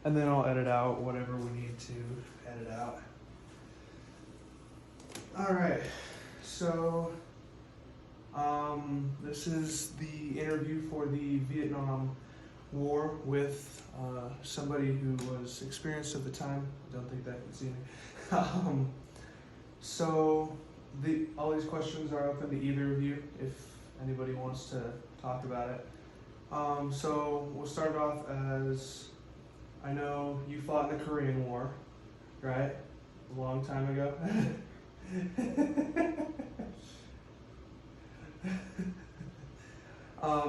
and then I'll edit out whatever we need to edit out. All right, so this is the interview for the Vietnam War with somebody who was experienced at the time. I don't think that can see me. So all these questions are open to either of you if anybody wants to talk about it. So we'll start off as, I know you fought in the Korean War, right? A long time ago.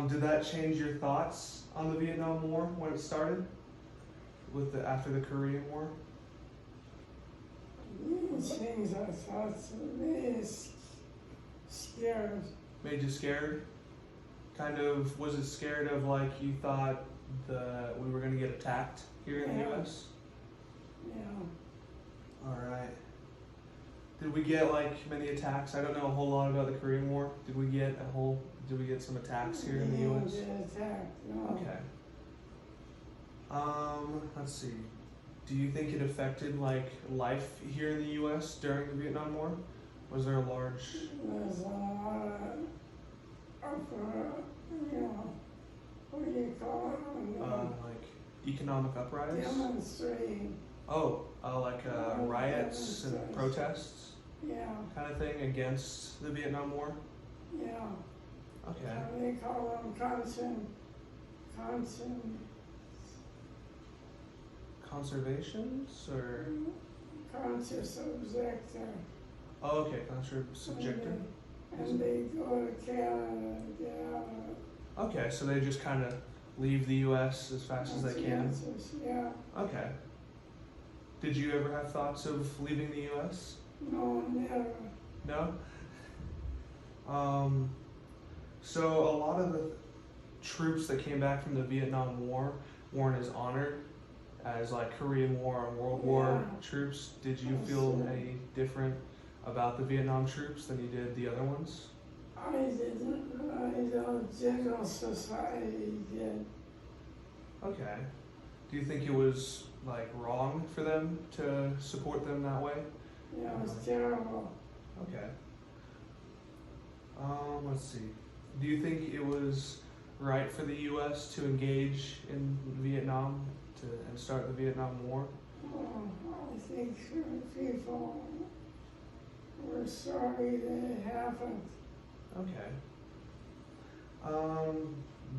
Did that change your thoughts on the Vietnam War when it started? After the Korean War? It changed our thoughts. It made us scared. Made you scared? Kind of, was it scared of like you thought we were going to get attacked here in the U.S.? Yeah. Alright. Did we get like many attacks? I don't know a whole lot about the Korean War. Did we get some attacks here in the U.S.? We didn't get attacked, no. Okay. Let's see. Do you think it affected like life here in the U.S. during the Vietnam War? Was there a large? There's a lot of, what do you call it? Like economic uprising? Demonstrating. Oh, like riots and protests? Yeah. Kind of thing against the Vietnam War? Yeah. Okay. They call them Conservations or? conscious objector. Oh, okay, subjector. And they go to Canada to get out of it. Okay, so they just kind of leave the U.S. as fast as they can? Conscientious, yeah. Okay. Did you ever have thoughts of leaving the U.S.? No, never. No? So a lot of the troops that came back from the Vietnam War weren't as honored as like Korean War and World War troops. Did you feel any different about the Vietnam troops than you did the other ones? I didn't. General society did. Okay. Do you think it was like wrong for them to support them that way? Yeah, it was terrible. Okay. Let's see. Do you think it was right for the U.S. to engage in Vietnam and start the Vietnam War? I think people were sorry that it happened. Okay.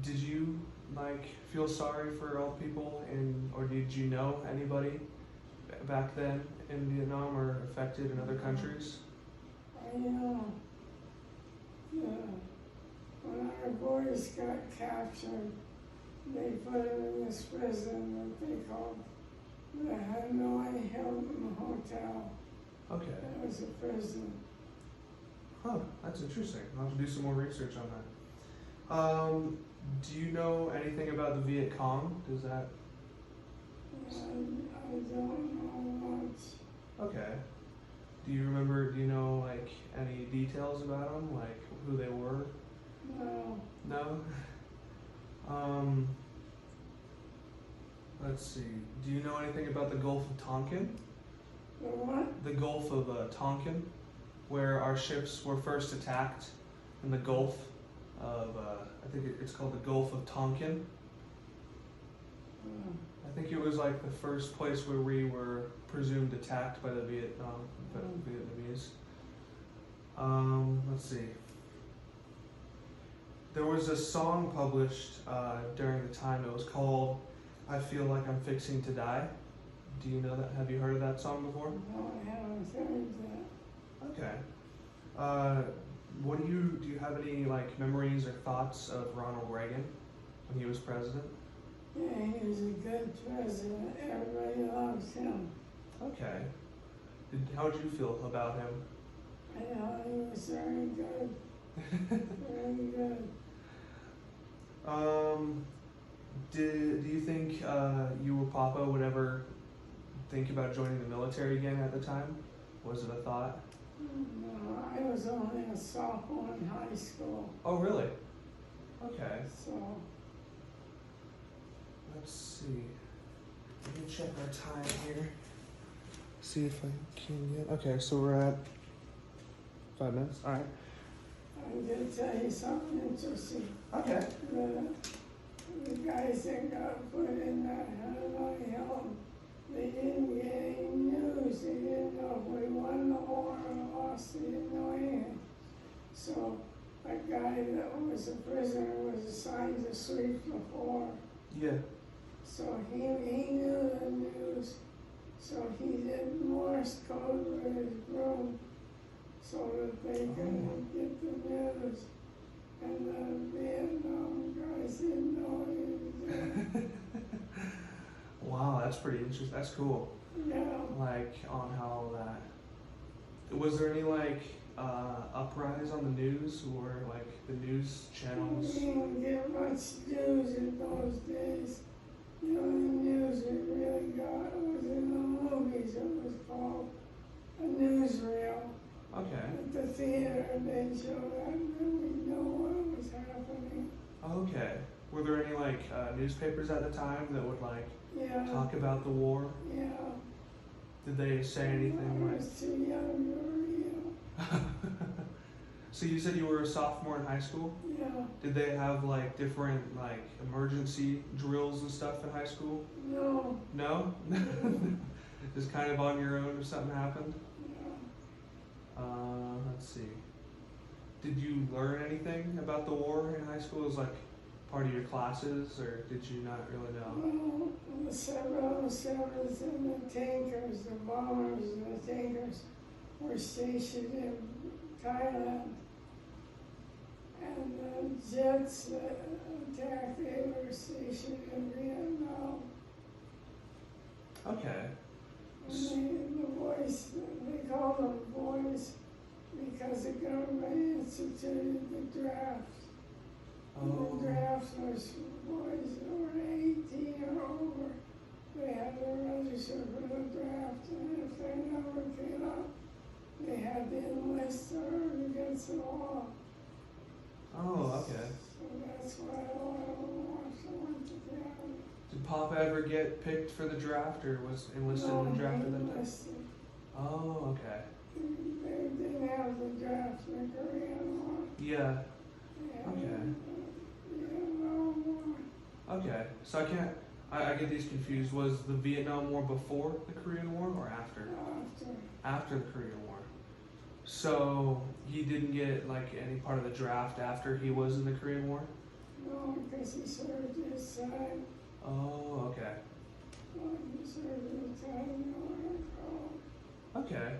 Did you like feel sorry for all the people or did you know anybody back then in Vietnam or affected in other countries? When our boys got captured, they put them in this prison that they called the Hanoi Hilton Hotel. Okay. That was a prison. Huh, that's interesting. I'll have to do some more research on that. Do you know anything about the Viet Cong? Does that? I don't know much. Okay. Do you know like any details about them, like who they were? No. No? Let's see. Do you know anything about the Gulf of Tonkin? The what? The Gulf of Tonkin, where our ships were first attacked in the Gulf of, I think it's called the Gulf of Tonkin. I think it was like the first place where we were presumed attacked by the Vietnamese. Let's see. There was a song published during the time. It was called "I Feel Like I'm Fixing to Die." Do you know that? Have you heard of that song before? No, I haven't heard that. Okay. Do you have any like memories or thoughts of Ronald Reagan when he was president? Yeah, he was a good president. Everybody loves him. Okay. How did you feel about him? Yeah, he was very good. Very good. Do you think you or Papa would ever think about joining the military again at the time? Was it a thought? No, I was only a sophomore in high school. Oh, really? Okay. So. Let's see. Let me check our time here. See if I can get. Okay, so we're at 5 minutes. All right. I'm gonna tell you something interesting. Okay. The guys that got put in that Hanoi Hilton, they didn't get any news. They didn't know if we won the war or lost. They didn't know anything. So a guy that was a prisoner was assigned to sweep the floor. Yeah. So he knew the news. So he did Morse code with his broom so that they could get the news. And the Vietnam guys didn't know he was there. Wow, that's pretty interesting. That's cool. Yeah. Like on how that. Was there any like uprise on the news or like the news channels? We didn't get much news in those days. The only news we really got was in the movies. It was called a newsreel. Okay. At the theater, they showed that and then we know what was happening. Okay. Were there any like newspapers at the time that would like Yeah. talk about the war? Yeah. Did they say anything I like? was too young to read. So you said you were a sophomore in high school? Yeah. Did they have like different like emergency drills and stuff in high school? No. No? Just kind of on your own if something happened? Yeah. Let's see. Did you learn anything about the war in high school as like part of your classes, or did you not really know? Well, the 707s and the tankers, the bombers and the tankers were stationed in Thailand. And the jets that attacked, they were stationed in Vietnam. Okay. And the boys, they called them boys because the government instituted the draft. Oh. The draft was boys that were 18 or over. They had to register for the draft, and if their number came up, they had to enlist or against the law. Oh, okay. So that's why a lot of them went to draft. Did Papa ever get picked for the draft, or was enlisted in the draft at that time? Enlisted. Oh, okay. They didn't have the draft in Korean War. Yeah. Okay. Okay. So I get these confused. Was the Vietnam War before the Korean War or after? After the Korean War. So he didn't get like any part of the draft after he was in the Korean War? No, because he served his time. Oh, okay. He served his time. Okay.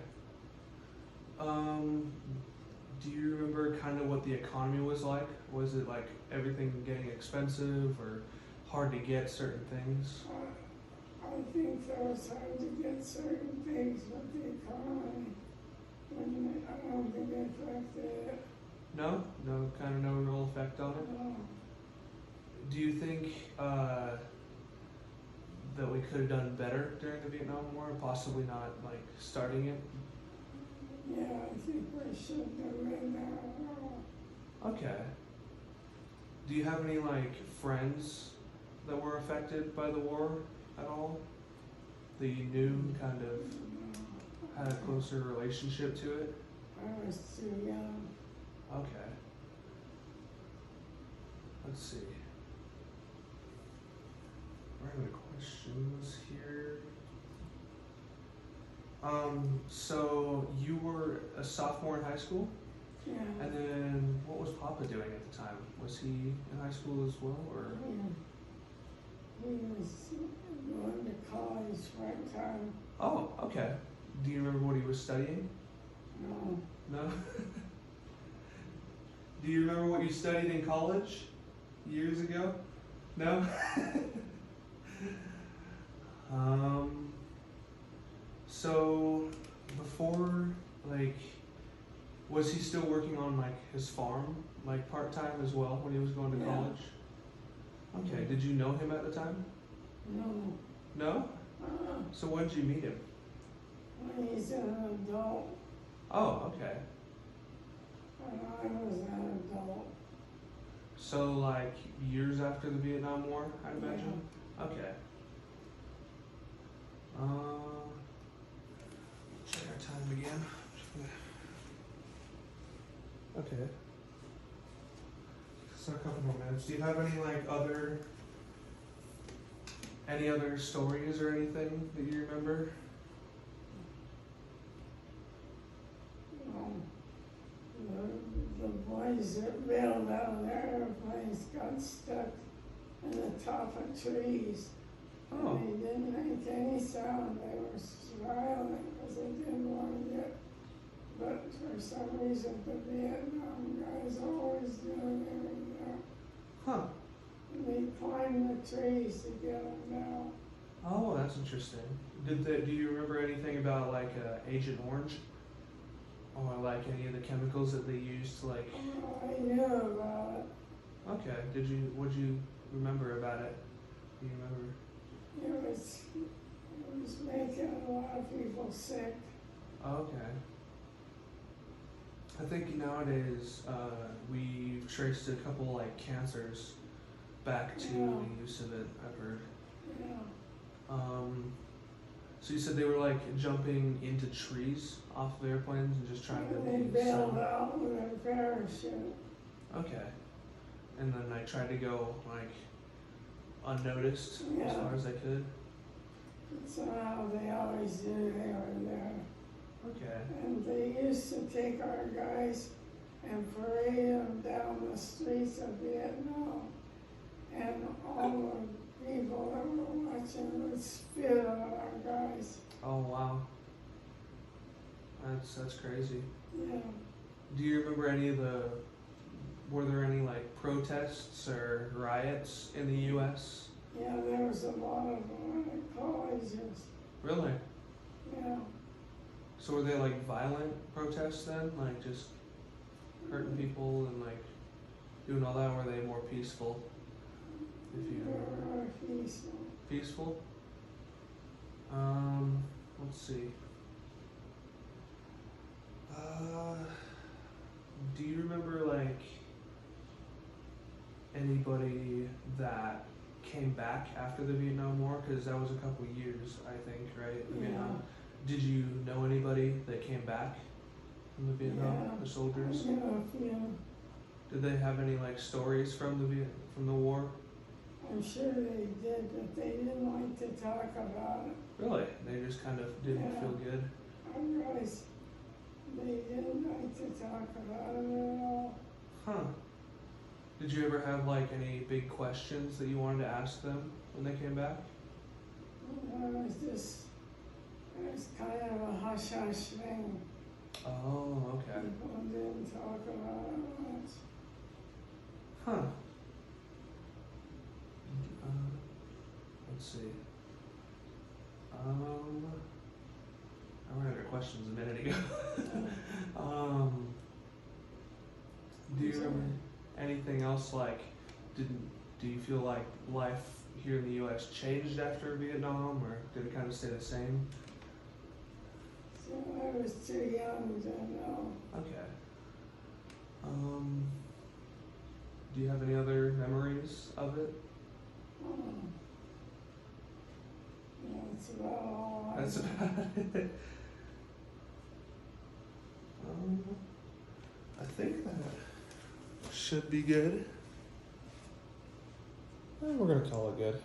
Do you remember kind of what the economy was like? Was it like everything getting expensive or hard to get certain things? I think there was hard to get certain things with the economy. I don't think it affected it. No? No, kind of no real effect on it? No. Do you think that we could have done better during the Vietnam War, possibly not like starting it? Yeah, I think we should have been there. Okay. Do you have any like friends that were affected by the war at all? That you knew, kind of had a closer relationship to it? I was too young. Okay. Let's see. What are the questions here? So you were a sophomore in high school? Yeah. And then what was Papa doing at the time? Was he in high school as well, or? He was going to college part time. Oh, okay. Do you remember what he was studying? No. No? Do you remember what you studied in college years ago? No? So before, like, was he still working on like his farm, like part-time as well when he was going to Yeah. college? Okay, did you know him at the time? No. No? So when did you meet him? When he's an adult, Oh, okay. and I was an adult. So like years after the Vietnam War, I'd imagine? Okay. Okay. So a couple more minutes. Do you have any any other stories or anything that you remember? The boys that bailed out of their airplanes got stuck in the top of trees. Oh. And they didn't make any sound. They were smiling because they didn't want to get. But for some reason, the Vietnam guys always knew they were there. Huh. And they climbed the trees to get them down. Oh, that's interesting. Do you remember anything about Agent Orange? Or any of the chemicals that they used to Oh, I knew about it. Okay. What'd you remember about it? Do you remember? It was making a lot of people sick. Okay. I think nowadays we've traced a couple cancers back to the use of it, I've heard. Yeah. So you said they were jumping into trees off of airplanes and just trying to They use bailed some- out with a parachute. Okay. And then I tried to go unnoticed as Yeah. far as I could. Somehow they always knew they were there. Okay. And they used to take our guys and parade them down the streets of Vietnam. And all the people that were watching would spit on our guys. Oh wow. That's crazy. Yeah. Do you remember were there any protests or riots in the US? Yeah, there was a lot of them at colleges. Really? Yeah. So were they violent protests then? Just hurting people and doing all that? Or were they more peaceful? If you remember. Peaceful. Peaceful? Let's see. Do you remember anybody that came back after the Vietnam War? Because that was a couple years, I think, right? The Vietnam. Did you know anybody that came back from the Vietnam? The soldiers? I know a few. Did they have any stories from the war? I'm sure they did, but they didn't like to talk about it. Really? They just kind of didn't feel good? Our guys, they didn't like to talk about it at all. Huh. Did you ever have any big questions that you wanted to ask them when they came back? It was kind of a hush-hush thing. Oh, okay. People didn't talk about it much. Huh. Let's see. I ran out of questions a minute ago. Do you remember anything else do you feel like life here in the U.S. changed after Vietnam, or did it kind of stay the same? So I was too young to know. Okay. Do you have any other memories of it? That's about all I That's about it. I think that should be good. We're gonna call it good.